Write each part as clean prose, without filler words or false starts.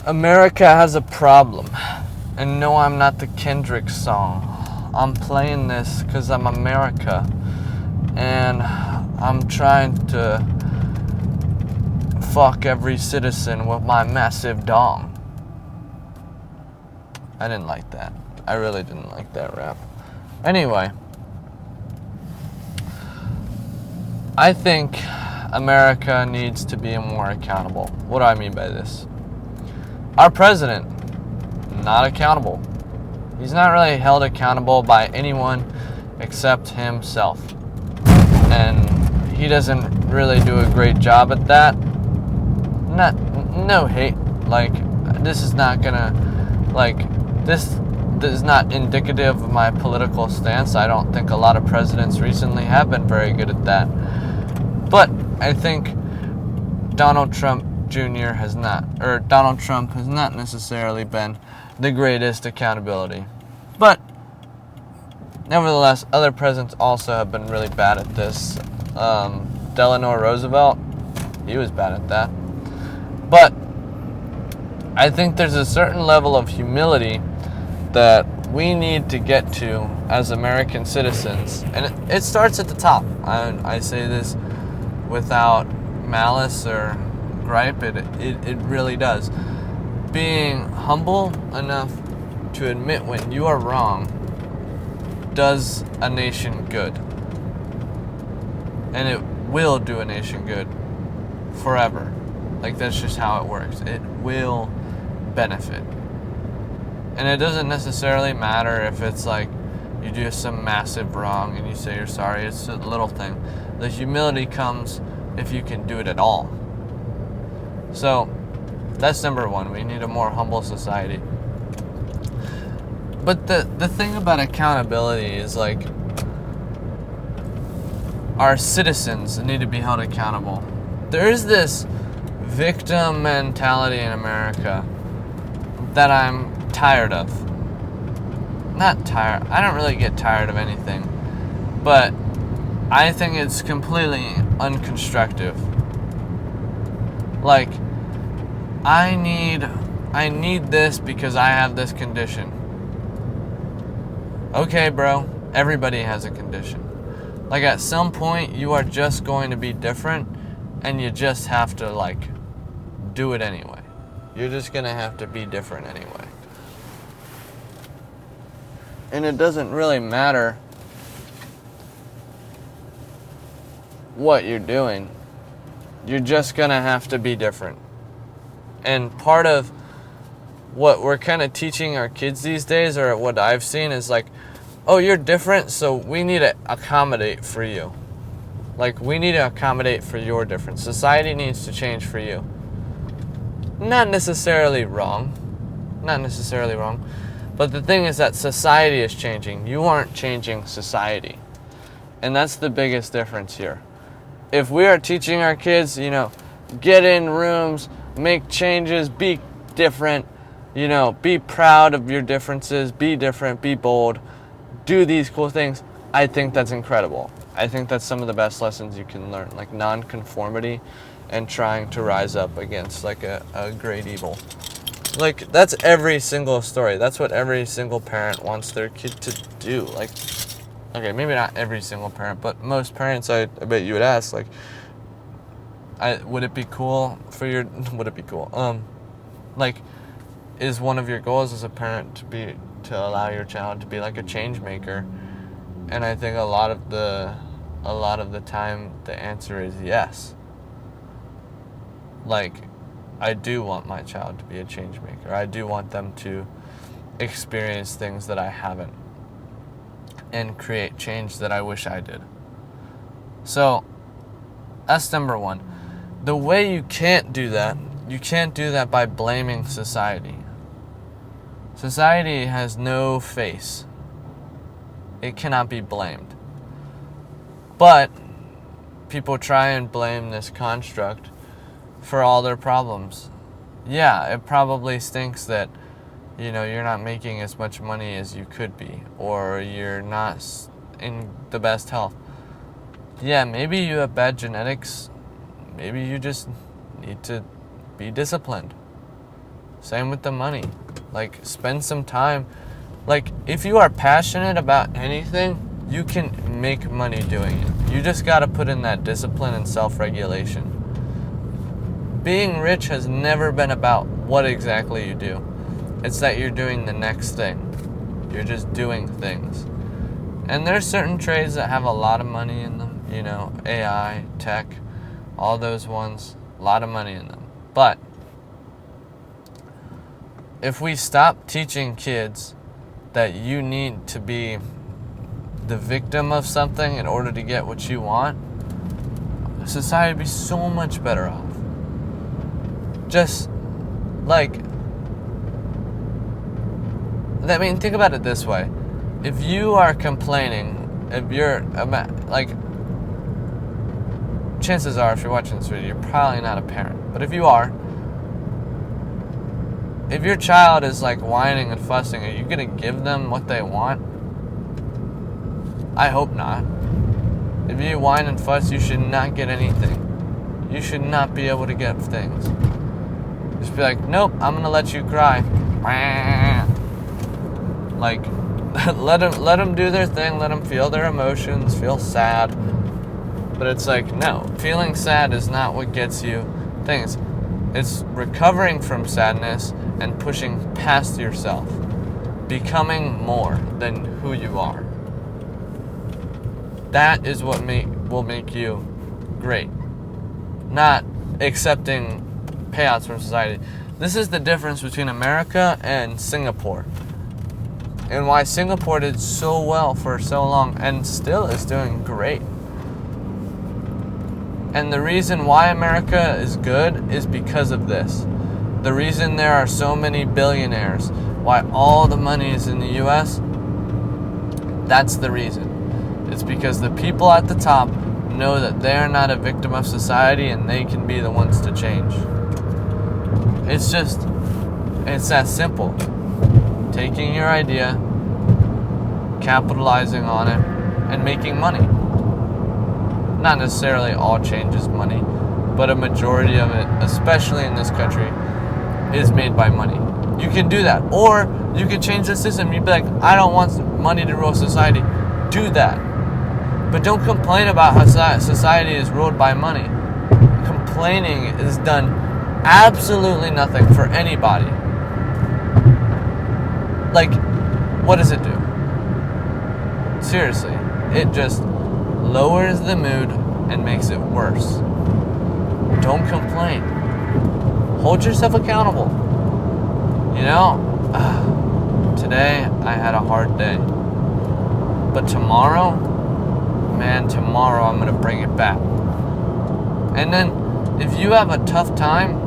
America has a problem. And no, I'm not the Kendrick song. I'm playing this because I'm America. And I'm trying to fuck every citizen with my massive dong. I didn't like that. I really didn't like that rap. Anyway, I think America needs to be more accountable. What do I mean by this? Our president, not accountable. He's not really held accountable by anyone except himself. And he doesn't really do a great job at that. No hate. Like, this is not gonna, this is not indicative of my political stance. I don't think a lot of presidents recently have been very good at that. But I think Donald Trump has not necessarily been the greatest accountability. But nevertheless, other presidents also have been really bad at this. Delano Roosevelt, he was bad at that. But I think there's a certain level of humility that we need to get to as American citizens. And it starts at the top. I say this without malice or gripe. It really does. Being humble enough to admit when you are wrong does a nation good. And it will do a nation good forever. Like, that's just how it works. It will benefit. And it doesn't necessarily matter if it's like you do some massive wrong and you say you're sorry. It's a little thing. The humility comes if you can do it at all. So that's number one. We need a more humble society. But the thing about accountability is, like, our citizens need to be held accountable. There is this victim mentality in America that I'm tired of. Not tired. I don't really get tired of anything. But I think it's completely unconstructive. Like, I need this because I have this condition. Okay, bro, everybody has a condition. Like, at some point, you are just going to be different, and you just have to, like, do it anyway. You're just going to have to be different anyway. And it doesn't really matter what you're doing. You're just going to have to be different. And part of what we're kind of teaching our kids these days, or what I've seen, is like, oh, you're different, so we need to accommodate for you. Like, we need to accommodate for your difference. Society needs to change for you. Not necessarily wrong. But the thing is that society is changing. You aren't changing society. And that's the biggest difference here. If we are teaching our kids, get in rooms, make changes, be different, be proud of your differences, be different, be bold, do these cool things, I think that's incredible. I think that's some of the best lessons you can learn, like non-conformity and trying to rise up against, like, a great evil. Like, that's every single story. That's what every single parent wants their kid to do. Like, okay, maybe not every single parent, but most parents, I bet you would ask, like, would it be cool for your, like, is one of your goals as a parent to allow your child to be like a change maker? And I think a lot of the time the answer is yes. Like, I do want my child to be a change maker. I do want them to experience things that I haven't and create change that I wish I did. So that's number one. The way you can't do that by blaming society. Society has no face. It cannot be blamed. But people try and blame this construct for all their problems. Yeah, it probably stinks that, you're not making as much money as you could be, or you're not in the best health. Yeah, maybe you have bad genetics. Maybe you just need to be disciplined. Same with the money. Like, spend some time. Like, if you are passionate about anything, you can make money doing it. You just got to put in that discipline and self-regulation. Being rich has never been about what exactly you do. It's that you're doing the next thing. You're just doing things. And there's certain trades that have a lot of money in them. You know, AI, tech, all those ones, a lot of money in them. But if we stop teaching kids that you need to be the victim of something in order to get what you want, society would be so much better off. Just like, I mean, think about it this way. If you are complaining, if you're, like, chances are, if you're watching this video, you're probably not a parent. But if you are, if your child is like whining and fussing, are you going to give them what they want? I hope not. If you whine and fuss, you should not get anything. You should not be able to get things. Just be like, nope, I'm going to let you cry. Like, let them do their thing, let them feel their emotions, feel sad. But it's like, no, feeling sad is not what gets you things. It's recovering from sadness and pushing past yourself, becoming more than who you are. That is what will make you great. Not accepting payouts from society. This is the difference between America and Singapore. And why Singapore did so well for so long and still is doing great. And the reason why America is good is because of this. The reason there are so many billionaires, why all the money is in the US, that's the reason. It's because the people at the top know that they're not a victim of society and they can be the ones to change. It's that simple. Taking your idea, capitalizing on it, and making money. Not necessarily all change is money, but a majority of it, especially in this country, is made by money. You can do that. Or you can change the system. You'd be like, I don't want money to rule society. Do that. But don't complain about how society is ruled by money. Complaining is done absolutely nothing for anybody. Like, what does it do? Seriously, it just lowers the mood and makes it worse. Don't complain. Hold yourself accountable. You know, today I had a hard day. But tomorrow I'm going to bring it back. And then, if you have a tough time,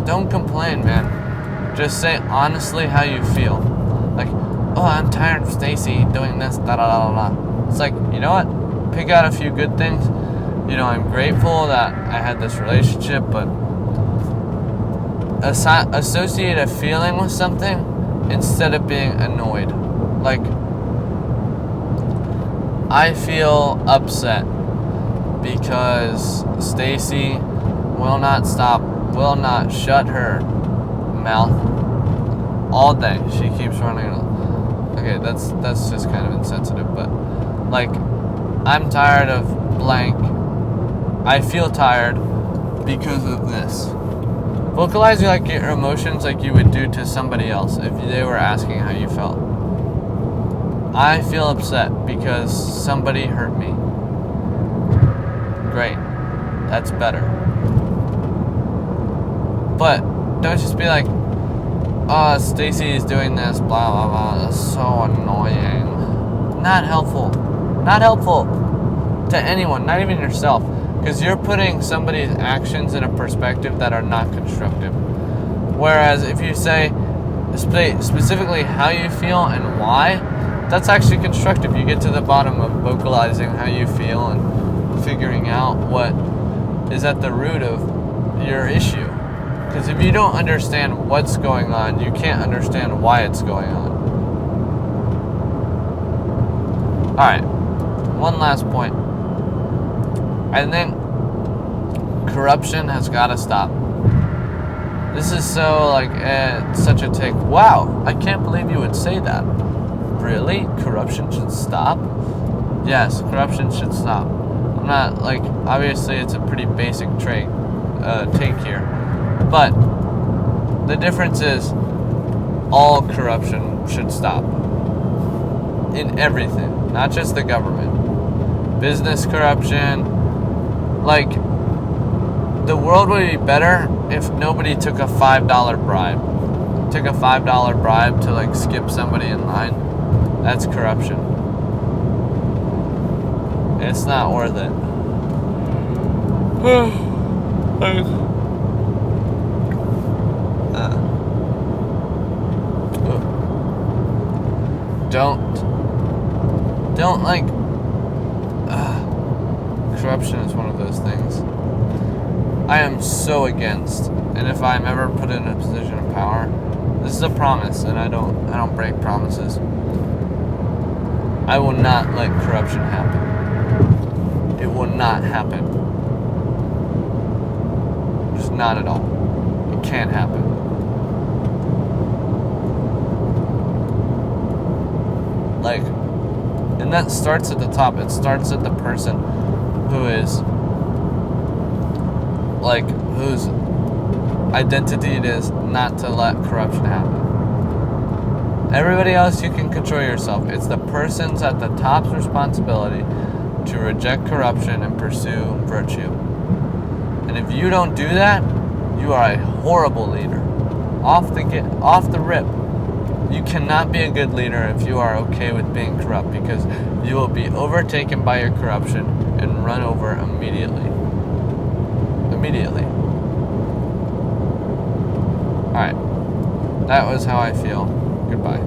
don't complain, man. Just say honestly how you feel. Like, oh, I'm tired of Stacy doing this, da da da da. It's like, you know what? Pick out a few good things. You know, I'm grateful that I had this relationship, but associate a feeling with something instead of being annoyed. Like, I feel upset because Stacy will not shut her mouth all day. She keeps running. Okay, that's just kind of insensitive, but like, I'm tired of blank. I feel tired because of this. Vocalize like your emotions like you would do to somebody else if they were asking how you felt. I feel upset because somebody hurt me. Great. That's better. But don't just be like, oh, Stacy is doing this, blah, blah, blah. That's so annoying. Not helpful. Not helpful to anyone, not even yourself. Because you're putting somebody's actions in a perspective that are not constructive. Whereas if you say specifically how you feel and why, that's actually constructive. You get to the bottom of vocalizing how you feel and figuring out what is at the root of your issue. Because if you don't understand what's going on, you can't understand why it's going on. Alright, one last point. I think corruption has got to stop. This is so like such a take. Wow, I can't believe you would say that. Really? Corruption should stop? Yes, corruption should stop. I'm not like, obviously it's a pretty basic take here, but the difference is all corruption should stop in everything, not just the government. Business corruption, like the world would be better if nobody took a $5 bribe. Took a $5 bribe to like skip somebody in line. That's corruption. It's not worth it. Don't like. Corruption is one of those things I am so against, and if I'm ever put in a position of power, this is a promise, and I don't break promises. I will not let corruption happen. It will not happen. Just not at all. It can't happen. Like, and that starts at the top. It starts at the person who is like, whose identity it is not to let corruption happen. Everybody else, you can control yourself. It's the person's at the top's responsibility to reject corruption and pursue virtue. And if you don't do that, you are a horrible leader. Off the rip. You cannot be a good leader if you are okay with being corrupt, because you will be overtaken by your corruption and run over immediately. Alright. That was how I feel. Goodbye.